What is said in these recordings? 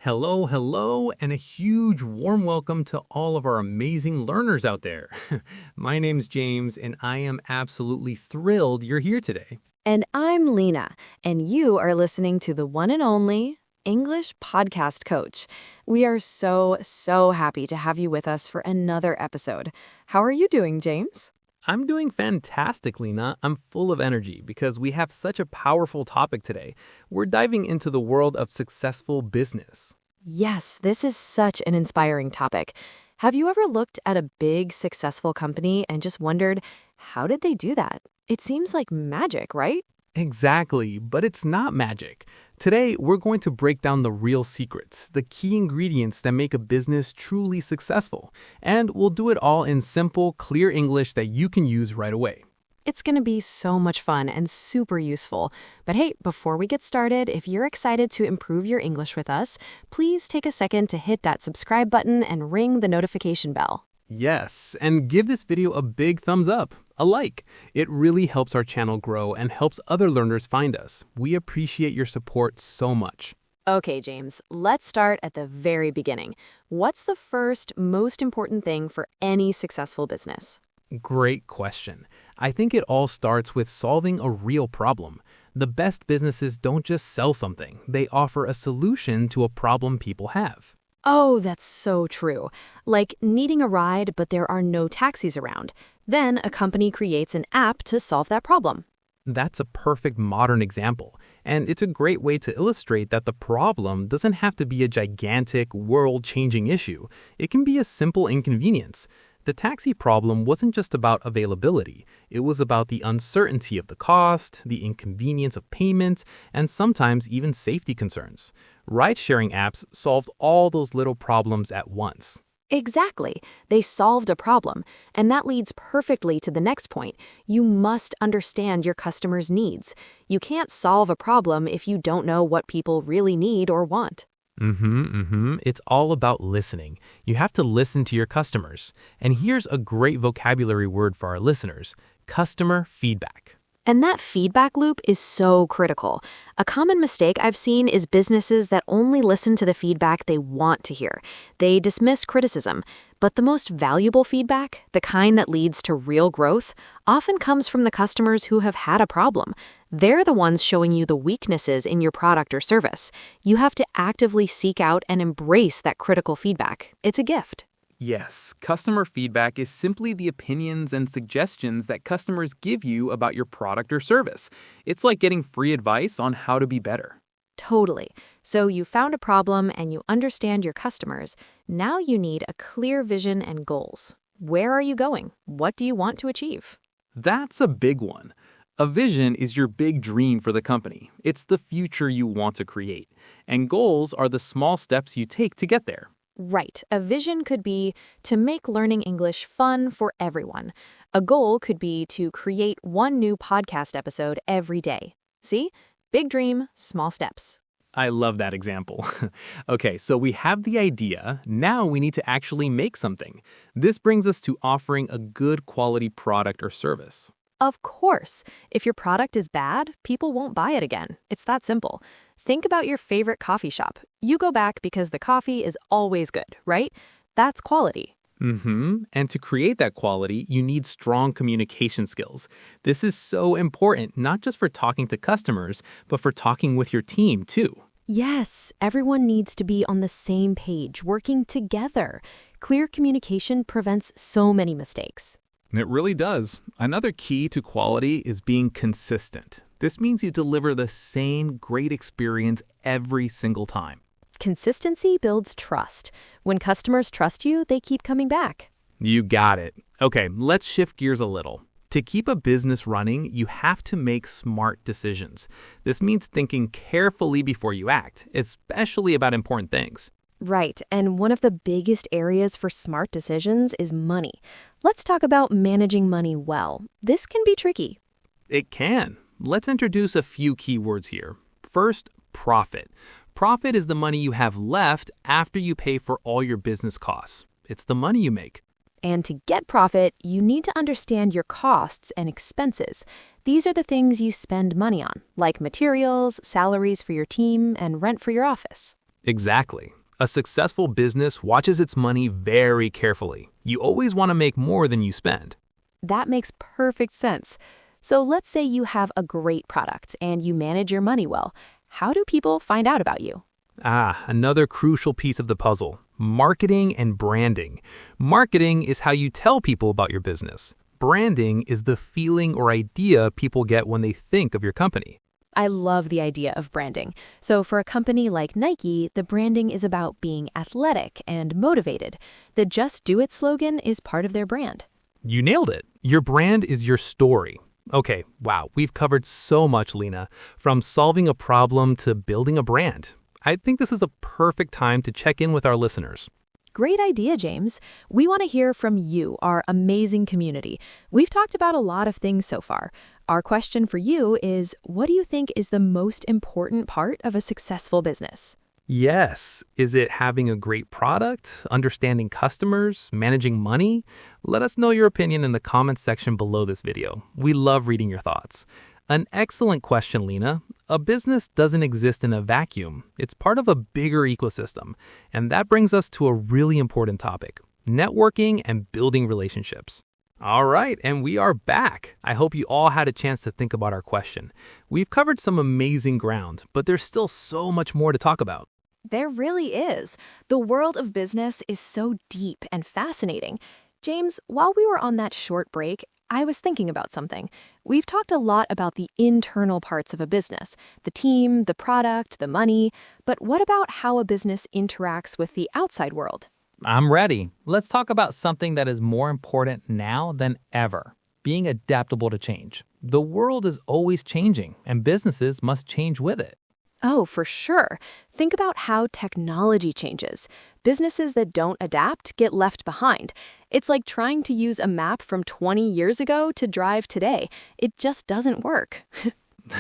Hello, hello, and a huge warm welcome to all of our amazing learners out there. My name's James, and I am absolutely thrilled you're here today. And I'm Lena, and you are listening to the one and only English Podcast Coach. We are so happy to have you with us for another episode. How are you doing, James? I'm doing fantastic, Lena. I'm full of energy because we have such a powerful topic today. We're diving into the world of successful business. Yes, this is such an inspiring topic. Have you ever looked at a big, successful company and just wondered, how did they do that? It seems like magic, right? Exactly, but it's not magic. Today, we're going to break down the real secrets, the key ingredients that make a business truly successful, and we'll do it all in simple, clear English that you can use right away. It's going to be so much fun and super useful. But hey, before we get started, if you're excited to improve your English with us, please take a second to hit that subscribe button and ring the notification bell. Yes, and give this video a big thumbs up, a like. It really helps our channel grow and helps other learners find us. We appreciate your support so much. Okay, James, let's start at the very beginning. What's the first, most important thing for any successful business? Great question. I think it all starts with solving a real problem. The best businesses don't just sell something. They offer a solution to a problem people have. Oh, that's so true. Like needing a ride, but there are no taxis around. Then a company creates an app to solve that problem. That's a perfect modern example, and it's a great way to illustrate that the problem doesn't have to be a gigantic, world-changing issue. It can be a simple inconvenience. The taxi problem wasn't just about availability. It was about the uncertainty of the cost, the inconvenience of payment, and sometimes even safety concerns. Ride-sharing apps solved all those little problems at once. Exactly. They solved a problem. And that leads perfectly to the next point. You must understand your customers' needs. You can't solve a problem if you don't know what people really need or want. It's all about listening. You have to listen to your customers. And here's a great vocabulary word for our listeners: customer feedback. And that feedback loop is so critical. A common mistake I've seen is businesses that only listen to the feedback they want to hear. They dismiss criticism. But the most valuable feedback, the kind that leads to real growth, often comes from the customers who have had a problem. They're the ones showing you the weaknesses in your product or service. You have to actively seek out and embrace that critical feedback. It's a gift. Yes, customer feedback is simply the opinions and suggestions that customers give you about your product or service. It's like getting free advice on how to be better. Totally. So you found a problem and you understand your customers. Now you need a clear vision and goals. Where are you going? What do you want to achieve? That's a big one. A vision is your big dream for the company. It's the future you want to create. And goals are the small steps you take to get there. Right. A vision could be to make learning English fun for everyone. A goal could be to create one new podcast episode every day. See? Big dream, small steps. I love that example. Okay, so we have the idea. Now we need to actually make something. This brings us to offering a good quality product or service. Of course. If your product is bad, people won't buy it again. It's that simple. Think about your favorite coffee shop. You go back because the coffee is always good, right? That's quality. And to create that quality, you need strong communication skills. This is so important, not just for talking to customers, but for talking with your team too. Yes, everyone needs to be on the same page, working together. Clear communication prevents so many mistakes. It really does. Another key to quality is being consistent. This means you deliver the same great experience every single time. Consistency builds trust. When customers trust you, they keep coming back. You got it. Okay, let's shift gears a little. To keep a business running, you have to make smart decisions. This means thinking carefully before you act, especially about important things. Right, and one of the biggest areas for smart decisions is money. Let's talk about managing money well. This can be tricky. It can. Let's introduce a few keywords here. First, profit. Profit is the money you have left after you pay for all your business costs. It's the money you make. And to get profit, you need to understand your costs and expenses. These are the things you spend money on, like materials, salaries for your team, and rent for your office. Exactly. A successful business watches its money very carefully. You always want to make more than you spend. That makes perfect sense. So let's say you have a great product and you manage your money well. How do people find out about you? Another crucial piece of the puzzle: marketing and branding. Marketing is how you tell people about your business. Branding is the feeling or idea people get when they think of your company. I love the idea of branding. So for a company like Nike, the branding is about being athletic and motivated. The Just Do It slogan is part of their brand. You nailed it. Your brand is your story. Okay, wow, we've covered so much, Lena, from solving a problem to building a brand. I think this is a perfect time to check in with our listeners. Great idea, James. We want to hear from you, our amazing community. We've talked about a lot of things so far. Our question for you is, what do you think is the most important part of a successful business? Yes. Is it having a great product, understanding customers, managing money? Let us know your opinion in the comments section below this video. We love reading your thoughts. An excellent question, Lena. A business doesn't exist in a vacuum. It's part of a bigger ecosystem. And that brings us to a really important topic: networking and building relationships. All right, and we are back. I hope you all had a chance to think about our question. We've covered some amazing ground, but there's still so much more to talk about. There really is. The world of business is so deep and fascinating. James, while we were on that short break, I was thinking about something. We've talked a lot about the internal parts of a business, the team, the product, the money, but what about how a business interacts with the outside world? I'm ready. Let's talk about something that is more important now than ever: being adaptable to change. The world is always changing, and businesses must change with it. Oh, for sure. Think about how technology changes. Businesses that don't adapt get left behind. It's like trying to use a map from 20 years ago to drive today. It just doesn't work.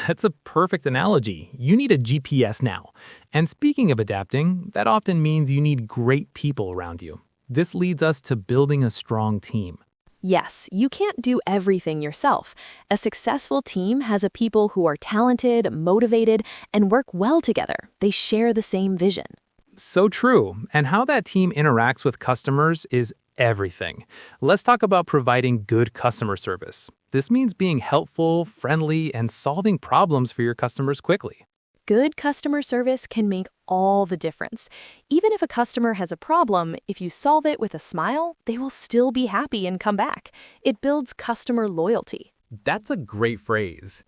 That's a perfect analogy. You need a GPS now. And speaking of adapting, that often means you need great people around you. This leads us to building a strong team. Yes, you can't do everything yourself. A successful team has a people who are talented, motivated, and work well together. They share the same vision. So true. And how that team interacts with customers is everything. Let's talk about providing good customer service. This means being helpful, friendly, and solving problems for your customers quickly. Good customer service can make all the difference. Even if a customer has a problem, if you solve it with a smile, they will still be happy and come back. It builds customer loyalty. That's a great phrase.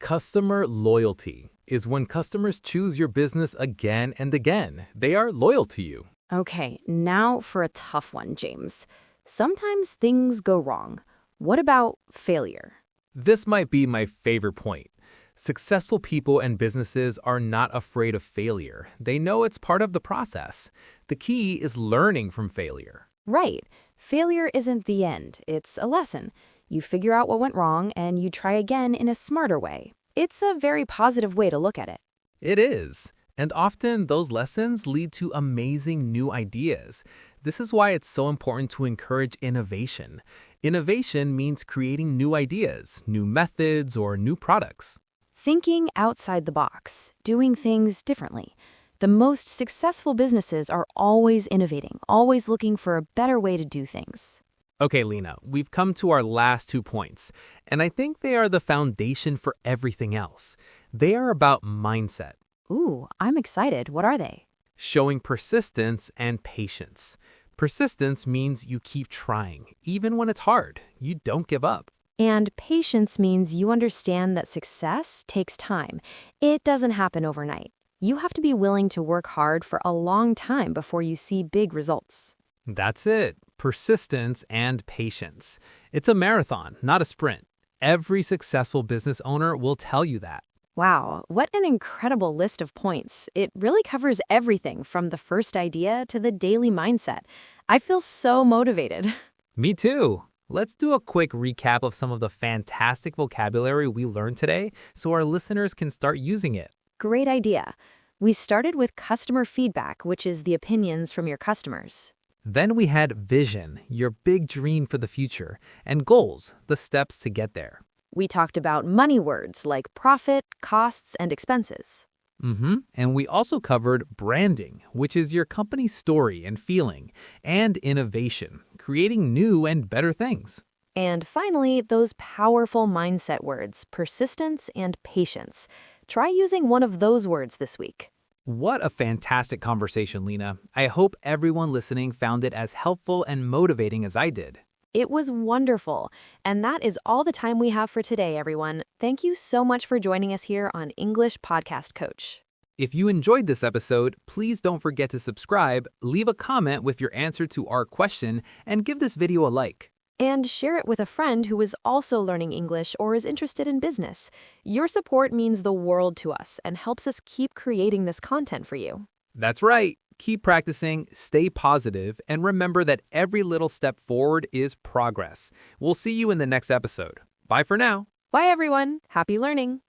Customer loyalty is when customers choose your business again and again. They are loyal to you. Okay, now for a tough one, James. Sometimes things go wrong. What about failure? This might be my favorite point. Successful people and businesses are not afraid of failure. They know it's part of the process. The key is learning from failure. Right. Failure isn't the end. It's a lesson. You figure out what went wrong and you try again in a smarter way. It's a very positive way to look at it. It is. And often those lessons lead to amazing new ideas. This is why it's so important to encourage innovation. Innovation means creating new ideas, new methods, or new products. Thinking outside the box, doing things differently. The most successful businesses are always innovating, always looking for a better way to do things. Okay, Lena, we've come to our last 2 points, and I think they are the foundation for everything else. They are about mindset. Ooh, I'm excited. What are they? Showing persistence and patience. Persistence means you keep trying, even when it's hard. You don't give up. And patience means you understand that success takes time. It doesn't happen overnight. You have to be willing to work hard for a long time before you see big results. That's it. Persistence and patience. It's a marathon, not a sprint. Every successful business owner will tell you that. Wow, what an incredible list of points. It really covers everything from the first idea to the daily mindset. I feel so motivated. Me too. Let's do a quick recap of some of the fantastic vocabulary we learned today so our listeners can start using it. Great idea. We started with customer feedback, which is the opinions from your customers. Then we had vision, your big dream for the future, and goals, the steps to get there. We talked about money words like profit, costs, and expenses. And we also covered branding, which is your company's story and feeling, and innovation, creating new and better things. And finally, those powerful mindset words, persistence and patience. Try using one of those words this week. What a fantastic conversation, Lena. I hope everyone listening found it as helpful and motivating as I did. It was wonderful. And that is all the time we have for today, everyone. Thank you so much for joining us here on English Podcast Coach. If you enjoyed this episode, please don't forget to subscribe, leave a comment with your answer to our question, and give this video a like. And share it with a friend who is also learning English or is interested in business. Your support means the world to us and helps us keep creating this content for you. That's right. Keep practicing, stay positive, and remember that every little step forward is progress. We'll see you in the next episode. Bye for now. Bye, everyone. Happy learning.